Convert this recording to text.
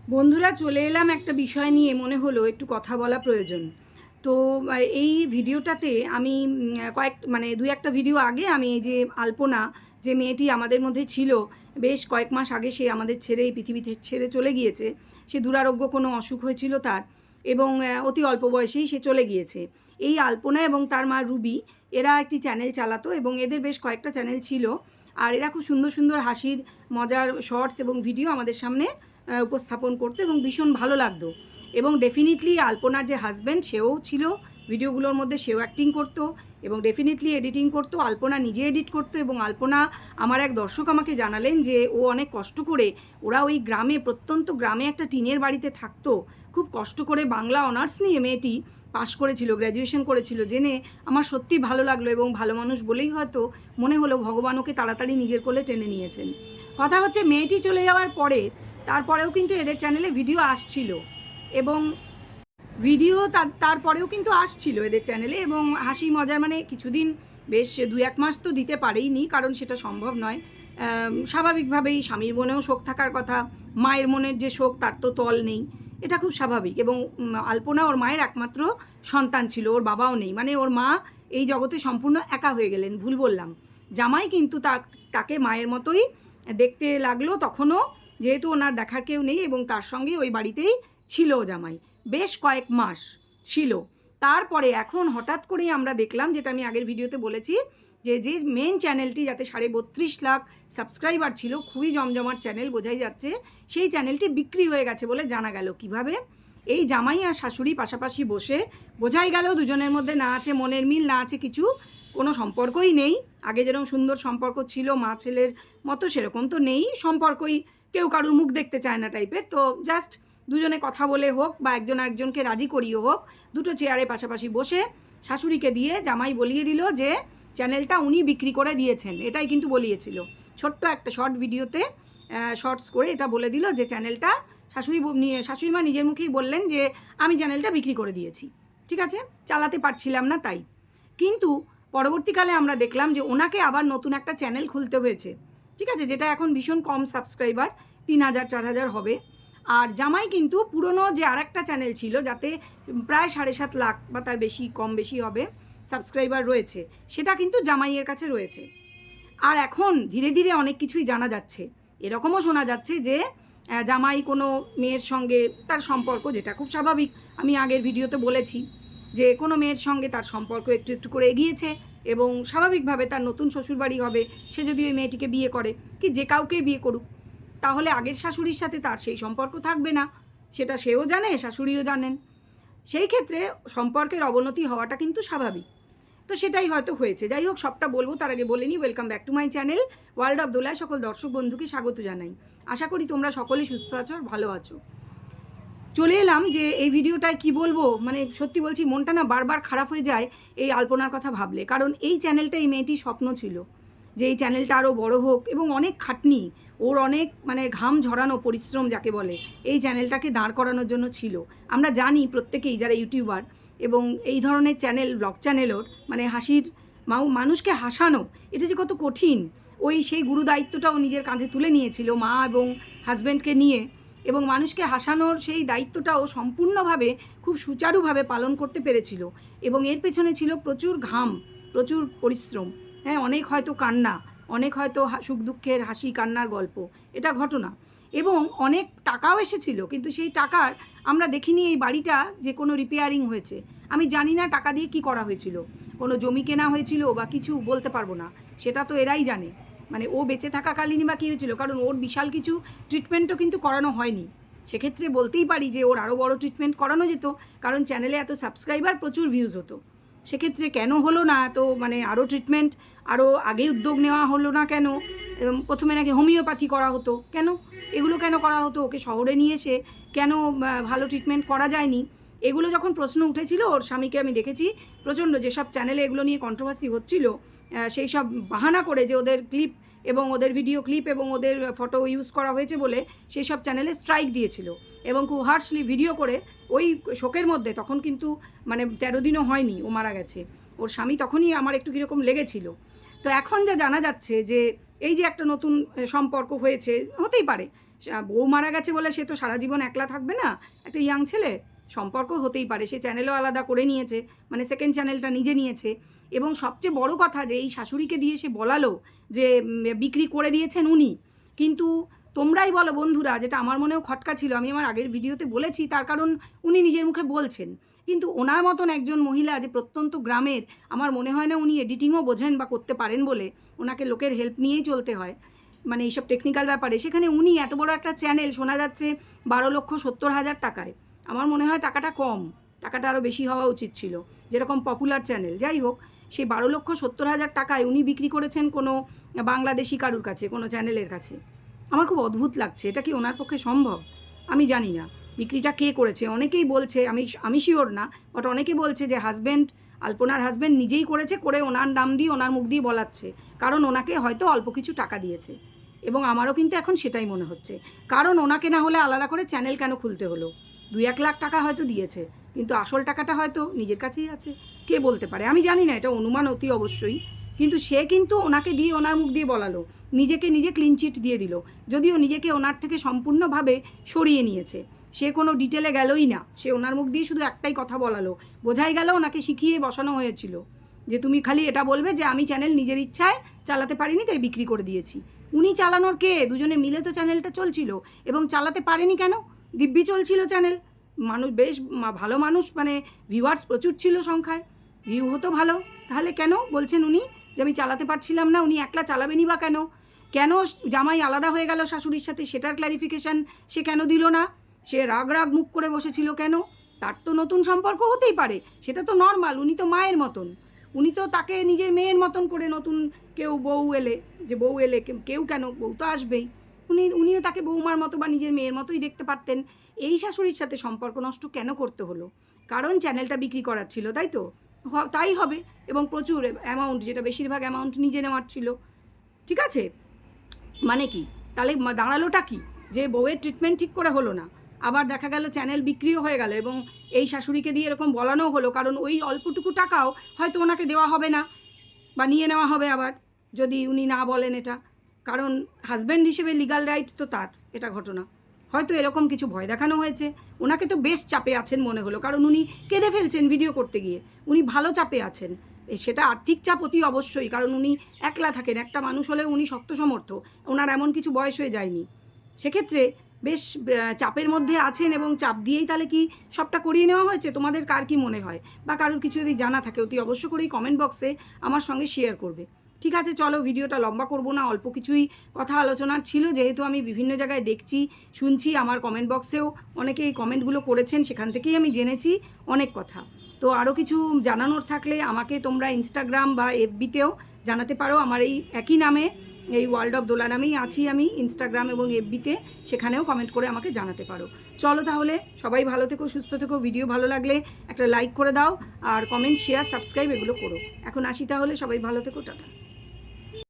বন্ধুরা, চলে এলাম একটা বিষয় নিয়ে, মনে হলো একটু কথা বলা প্রয়োজন। তো এই ভিডিওটাতে আমি দু একটা ভিডিও আগে আমি এই যে আলপনা, যে মেয়েটি আমাদের মধ্যে ছিল, বেশ কয়েক মাস আগে সে আমাদের ছেড়ে এই পৃথিবী ছেড়ে চলে গিয়েছে। সে দুরারোগ্য কোনো অসুখ হয়েছিল তার, এবং অতি অল্প বয়সেই সে চলে গিয়েছে। এই আলপনা এবং তার মা রুবি, এরা একটি চ্যানেল চালাতো এবং এদের বেশ কয়েকটা চ্যানেল ছিল। আর এরা খুব সুন্দর সুন্দর হাসির মজার শর্টস এবং ভিডিও আমাদের সামনে উপস্থাপন করতো এবং ভীষণ ভালো লাগতো। এবং ডেফিনেটলি আলপনার যে হাজব্যান্ড, সেও ছিল ভিডিওগুলোর মধ্যে, সেও অ্যাক্টিং করতো এবং ডেফিনেটলি এডিটিং করতো। আলপনা নিজে এডিট করতো এবং আলপনা, আমার এক দর্শক আমাকে জানালেন যে ও অনেক কষ্ট করে, ওরা ওই গ্রামে, প্রত্যন্ত গ্রামে একটা টিনের বাড়িতে থাকতো, খুব কষ্ট করে বাংলা অনার্স নিয়ে মেয়েটি পাশ করেছিল, গ্র্যাজুয়েশন করেছিল, জেনে আমার সত্যি ভালো লাগলো। এবং ভালো মানুষ বলেই হয়তো মনে হলো ভগবান ওকে তাড়াতাড়ি নিজের কোলে টেনে নিয়েছেন। কথা হচ্ছে, মেয়েটি চলে যাওয়ার পরে, তারপরেও কিন্তু এদের চ্যানেলে ভিডিও আসছিল এবং তারপরেও কিন্তু আসছিল এদের চ্যানেলে, এবং হাসি মজার, মানে কিছুদিন, বেশ 2-1 মাস তো দিতে পারেইনি, কারণ সেটা সম্ভব নয়। স্বাভাবিকভাবেই স্বামীর মনেও শোক থাকার কথা, মায়ের মনের যে শোক তার তো তল নেই, এটা খুব স্বাভাবিক। এবং আলপনা ওর মায়ের একমাত্র সন্তান ছিল, ওর বাবাও নেই, মানে ওর মা এই জগতে সম্পূর্ণ একা হয়ে গেলেন। ভুল বললাম, জামাই কিন্তু তাকে মায়ের মতোই দেখতে লাগলো তখনও, যেহেতু ওনার দেখার কেউ নেই, এবং তার সঙ্গে ওই বাড়িতেই ছিল জামাই, বেশ কয়েক মাস ছিল। তারপরে এখন হঠাৎ করেই আমরা দেখলাম, যেটা আমি আগের ভিডিওতে বলেছি, যে মেন চ্যানেলটি, যাতে 32.5 লাখ সাবস্ক্রাইবার ছিল, খুবই জমজমাট চ্যানেল বোঝাই যাচ্ছে, সেই চ্যানেলটি বিক্রি হয়ে গেছে বলে জানা গেল। কিভাবে? এই জামাই আর শাশুড়ি পাশাপাশি বসে, বোঝাই গেল দুজনের মধ্যে না আছে মনের মিল, না আছে কিছু, কোনো সম্পর্কই নেই। আগে যেরকম সুন্দর সম্পর্ক ছিল মা ছেলের মতো, সেরকম তো নেই সম্পর্কই, কেউ কারুর মুখ দেখতে চায় না টাইপের। তো জাস্ট দুজনে কথা বলে হোক বা একজন একজনকে রাজি করিয়ে হোক, দুটো চেয়ারে পাশাপাশি বসে শাশুড়িকে দিয়ে জামাই বলিয়ে দিল যে চ্যানেলটা উনি বিক্রি করে দিয়েছেন, এটাই কিন্তু বলিয়েছিল। ছোট্ট একটা শর্ট ভিডিওতে শর্টস করে এটা বলে দিল যে চ্যানেলটা, শাশুড়িমা নিজের মুখেই বললেন যে আমি চ্যানেলটা বিক্রি করে দিয়েছি, ঠিক আছে, চালাতে পারছিলাম না তাই। কিন্তু পরবর্তীকালে আমরা দেখলাম যে ওনাকে আবার নতুন একটা চ্যানেল খুলতে হয়েছে, ঠিক আছে, যেটা এখন ভীষণ কম সাবস্ক্রাইবার, 3,000-4,000 হবে। আর জামাই কিন্তু পুরনো যে আরেকটা চ্যানেল ছিল, যাতে প্রায় 7.5 লাখ বা তার বেশি, কম বেশি হবে, সাবস্ক্রাইবার রয়েছে, সেটা কিন্তু জামাইয়ের কাছে রয়েছে। আর এখন ধীরে ধীরে অনেক কিছুই জানা যাচ্ছে, এরকমও শোনা যাচ্ছে যে জামাই কোনো মেয়ের সঙ্গে তার সম্পর্ক, যেটা খুব স্বাভাবিক, আমি আগের ভিডিওতে বলেছি যে কোনো মেয়ের সঙ্গে তার সম্পর্ক একটু একটু করে এগিয়েছে, এবং স্বাভাবিকভাবে তার নতুন শ্বশুরবাড়ি হবে, সে যদি ওই মেয়েটিকে বিয়ে করে, কি যে কাউকেই বিয়ে করুক, তাহলে আগের শাশুড়ির সাথে তার সেই সম্পর্ক থাকবে না, সেটা সেও জানে, শাশুড়িও জানেন। সেই ক্ষেত্রে সম্পর্কের অবনতি হওয়াটা কিন্তু স্বাভাবিক। তো সেটাই হয়তো হয়েছে। যাই হোক, সবটা বলবো তার আগে বলে নিই, welcome back to my channel world of Dolay. সকল দর্শক বন্ধুকে স্বাগত জানাই। আশা করি তোমরা সকলেই সুস্থ আছো আর ভালো আছো। চলে এলাম যে এই ভিডিওটায় কি বলবো, মানে সত্যি বলছি, মনটা না বারবার খারাপ হয়ে যায় এই আলপনার কথা ভাবলে। কারণ এই চ্যানেলটা, এই মেয়েটির স্বপ্ন ছিল যে এই চ্যানেলটা আরও বড় হোক, এবং অনেক খাটনি, ওর অনেক, মানে ঘাম ঝরানো পরিশ্রম যাকে বলে, এই চ্যানেলটাকে দাঁড় করানোর জন্য ছিল। আমরা জানি প্রত্যেকেই যারা ইউটিউবার, এবং এই ধরনের চ্যানেল, ব্লগ চ্যানেলর, মানে হাসির, মানুষকে হাসানো, এটা যে কত কঠিন, সেই গুরু দায়িত্বটাও নিজের কাঁধে তুলে নিয়েছিল মা এবং হাজব্যান্ডকে নিয়ে, এবং মানুষকে হাসানোর সেই দায়িত্বটাও সম্পূর্ণভাবে খুব সুচারুভাবে পালন করতে পেরেছিল। এবং এর পেছনে ছিল প্রচুর ঘাম, প্রচুর পরিশ্রম, হ্যাঁ, অনেক হয়তো কান্না, অনেক হয়তো সুখ দুঃখের হাসি কান্নার গল্প, এটা ঘটনা। এবং অনেক টাকাও এসেছিল, কিন্তু সেই টাকার আমরা দেখিনি এই বাড়িটা যে কোনো রিপেয়ারিং হয়েছে। আমি জানি না টাকা দিয়ে কি করা হয়েছিল, কোনো জমি কেনা হয়েছিল বা কিছু, বলতে পারবো না, সেটা তো এরাই জানে। মানে ও বেঁচে থাকাকালীনই বা কী হয়েছিল, কারণ ওর বিশাল কিছু ট্রিটমেন্টও কিন্তু করানো হয়নি। সেক্ষেত্রে বলতেই পারি যে ওর আরও বড় ট্রিটমেন্ট করানো যেত, কারণ চ্যানেলে এত সাবস্ক্রাইবার, প্রচুর ভিউজ হতো। সেক্ষেত্রে কেন হলো না এত, মানে আরও ট্রিটমেন্ট, আরও আগে উদ্যোগ নেওয়া হলো না কেন? প্রথমে নাকি হোমিওপ্যাথি করা হতো, কেন এগুলো কেন করা হতো? ওকে শহরে নিয়ে এসে কেন ভালো ট্রিটমেন্ট করা যায়নি? এগুলো যখন প্রশ্ন উঠেছিল, ওর স্বামীকে আমি দেখেছি প্রচণ্ড, যেসব চ্যানেলে এগুলো নিয়ে কন্ট্রোভার্সি হচ্ছিল, সেই সব বাহানা করে যে ওদের ক্লিপ এবং ওদের ভিডিও ক্লিপ এবং ওদের ফটো ইউজ করা হয়েছে বলে সেই সব চ্যানেলে স্ট্রাইক দিয়েছিল, এবং খুব হার্শলি ভিডিও করে ওই শোকের মধ্যে, তখন কিন্তু মানে 13 দিনও হয়নি ও মারা গেছে, ওর স্বামী, তখনই আমার একটু কীরকম লেগেছিল। তো এখন যা জানা যাচ্ছে যে এই যে একটা নতুন সম্পর্ক হয়েছে, হতেই পারে, বউ মারা গেছে বলে সে তো সারা জীবন একলা থাকবে না, একটা ইয়াং ছেলে, সম্পর্ক হতেই পারে। সে চ্যানেলও আলাদা করে নিয়েছে, মানে সেকেন্ড চ্যানেলটা নিজে নিয়েছে। এবং সবচেয়ে বড় কথা যে এই শাশুড়িকে দিয়ে সে বলালো যে বিক্রি করে দিয়েছেন উনি। কিন্তু তোমরাই বলো বন্ধুরা, যেটা আমার মনেও খটকা ছিল, আমি আমার আগের ভিডিওতে বলেছি, তার কারণ উনি নিজের মুখে বলছেন। কিন্তু ওনার মতন একজন মহিলা যে প্রত্যন্ত গ্রামের, আমার মনে হয় না উনি এডিটিংও বোঝেন বা করতে পারেন বলে ওনাকে লোকের হেল্প নিয়েই চলতে হয়, মানে এইসব টেকনিক্যাল ব্যাপারে। সেখানে উনি এত বড় একটা চ্যানেল, শোনা যাচ্ছে 12,70,000 টাকায়। আমার মনে হয় টাকাটা কম, টাকাটা আরও বেশি হওয়া উচিত ছিল, যেরকম পপুলার চ্যানেল। যাই হোক, সেই 12,70,000 টাকায় উনি বিক্রি করেছেন কোনো বাংলাদেশি কারুর কাছে, কোনো চ্যানেলের কাছে। আমার খুব অদ্ভুত লাগছে, এটা কি ওনার পক্ষে সম্ভব? আমি জানি না বিক্রিটা কে করেছে। অনেকেই বলছে, আমি শিওর না, বাট অনেকে বলছে যে হাজব্যান্ড, আলপনার হাজব্যান্ড নিজেই করেছে, করে ওনার নাম দিয়ে ওনার মুখ দিয়ে বলাচ্ছে, কারণ ওনাকে হয়তো অল্প কিছু টাকা দিয়েছে। এবং আমারও কিন্তু এখন সেটাই মনে হচ্ছে, কারণ ওনাকে না হলে আলাদা করে চ্যানেল কেন খুলতে হলো? 2-1 লাখ টাকা হয়তো দিয়েছে, কিন্তু আসল টাকাটা হয়তো নিজের কাছেই আছে, কে বলতে পারে? আমি জানি না, এটা অনুমান অতি অবশ্যই। কিন্তু সে কিন্তু ওনাকে দিয়ে, ওনার মুখ দিয়ে বলালো, নিজেকে নিজে ক্লিন চিট দিয়ে দিল, যদিও নিজেকে ওনার থেকে সম্পূর্ণভাবে সরিয়ে নিয়েছে। সে কোনো ডিটেলে গেলই না, সে ওনার মুখ দিয়ে শুধু একটাই কথা বলালো, বোঝাই গেল ওনাকে শিখিয়ে বসানো হয়েছিল যে তুমি খালি এটা বলবে যে আমি চ্যানেল নিজের ইচ্ছায় চালাতে পারিনি তাই বিক্রি করে দিয়েছি। উনি চালানোর কে? দুজনে মিলে তো চ্যানেলটা চলছিল, এবং চালাতে পারেনি কেন? দিব্যি চলছিল চ্যানেল, মানুষ বেশ ভালো মানুষ, মানে ভিউয়ার্স প্রচুর ছিল সংখ্যায়, ভিউ হতো ভালো। তাহলে কেন বলছেন উনি যে আমি চালাতে পারছিলাম না? উনি একলা চালাবেনই বা কেন? কেন জামাই আলাদা হয়ে গেল শাশুড়ির সাথে, সেটার ক্ল্যারিফিকেশান সে কেন দিল না? সে রাগ রাগ মুখ করে বসেছিল কেন? তার তো নতুন সম্পর্ক হতেই পারে, সেটা তো নর্মাল। উনি তো মায়ের মতন, উনি তো তাকে নিজের মেয়ের মতন করে, নতুন কেউ বউ এলে, যে বউ এলে কেউ কেন, বউ তো আসবেই, উনিও তাকে বৌমার মতো বা নিজের মেয়ের মতোই দেখতে পারতেন। এই শাশুড়ির সাথে সম্পর্ক নষ্ট কেন করতে হলো? কারণ চ্যানেলটা বিক্রি করার ছিল, তাই তো? তাই হবে, এবং প্রচুর অ্যামাউন্ট, যেটা বেশিরভাগ অ্যামাউন্ট নিজে নেওয়ার ছিল। ঠিক আছে, মানে কি তাহলে দাঁড়ালোটা কি? যে বউয়ের ট্রিটমেন্ট ঠিক করে হলো না, আবার দেখা গেল চ্যানেল বিক্রিও হয়ে গেল, এবং এই শাশুড়িকে দিয়ে এরকম বলানোও হলো, কারণ ওই অল্পটুকু টাকাও হয়তো ওনাকে দেওয়া হবে না, বা নিয়ে নেওয়া হবে আবার, যদি উনি না বলেন এটা। কারণ হাজব্যান্ড হিসেবে লিগ্যাল রাইট তো তার, এটা ঘটনা। হয়তো এরকম কিছু ভয় দেখানো হয়েছে। ওনাকে তো বেশ চাপে আছেন মনে হলো, কারণ উনি কেঁদে ফেলছেন ভিডিও করতে গিয়ে, উনি ভালো চাপে আছেন। সেটা আর্থিক চাপ অতি অবশ্যই, কারণ উনি একলা থাকেন, একটা মানুষ হলে উনি শক্ত সমর্থ, ওনার এমন কিছু বয়স হয়ে যায়নি। সেক্ষেত্রে বেশ চাপের মধ্যে আছেন, এবং চাপ দিয়েই তাহলে কি সবটা করিয়ে নেওয়া হয়েছে? তোমাদের কার কি মনে হয়? বা কারোর কিছু যদি জানা থাকে অতি অবশ্য করেই কমেন্ট বক্সে আমার সঙ্গে শেয়ার করবে। ঠিক আছে, চলো ভিডিওটা লম্বা করব না, অল্প কিছুই কথা আলোচনার ছিল, যেহেতু আমি বিভিন্ন জায়গায় দেখছি, শুনছি, আমার কমেন্ট বক্সেও অনেকে এই কমেন্টগুলো করেছেন, সেখান থেকেই আমি জেনেছি অনেক কথা। তো আরও কিছু জানানোর থাকলে আমাকে তোমরা ইনস্টাগ্রাম বা এফবিতেও জানাতে পারো, আমার এই একই নামে, এই ওয়ার্ল্ড অফ দোলা নামেই আছি আমি ইনস্টাগ্রাম এবং এফবিতে, সেখানেও কমেন্ট করে আমাকে জানাতে পারো। চলো তাহলে, সবাই ভালো থেকো, সুস্থ থেকো। ভিডিও ভালো লাগলে একটা লাইক করে দাও, আর কমেন্ট, শেয়ার, সাবস্ক্রাইব এগুলো করো। এখন আসি তাহলে, সবাই ভালো থেকো, টাটা।